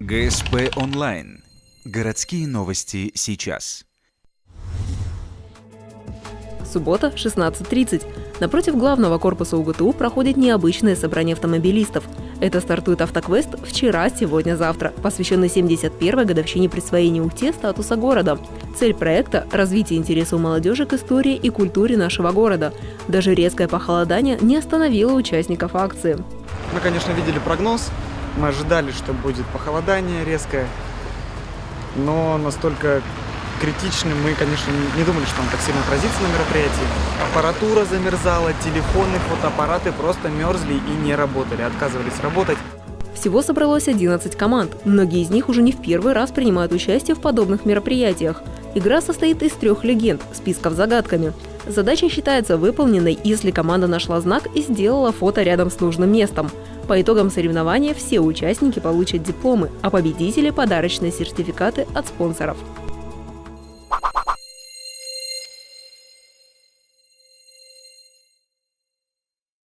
ГСП онлайн. Городские новости сейчас. Суббота, 16:30. Напротив главного корпуса УГТУ проходит необычное собрание автомобилистов. Это стартует автоквест «Вчера, сегодня, завтра», посвященный 71-й годовщине присвоения УХТе статуса города. Цель проекта – развитие интереса у молодежи к истории и культуре нашего города. Даже резкое похолодание не остановило участников акции. Мы, конечно, видели прогноз, мы ожидали, что будет похолодание резкое, но настолько критичным мы, конечно, не думали, что он так сильно отразится на мероприятии. Аппаратура замерзала, телефоны, фотоаппараты просто мерзли и не работали, отказывались работать. Всего собралось 11 команд. Многие из них уже не в первый раз принимают участие в подобных мероприятиях. Игра состоит из 3 легенд – списков с загадками. Задача считается выполненной, если команда нашла знак и сделала фото рядом с нужным местом. По итогам соревнования все участники получат дипломы, а победители – подарочные сертификаты от спонсоров.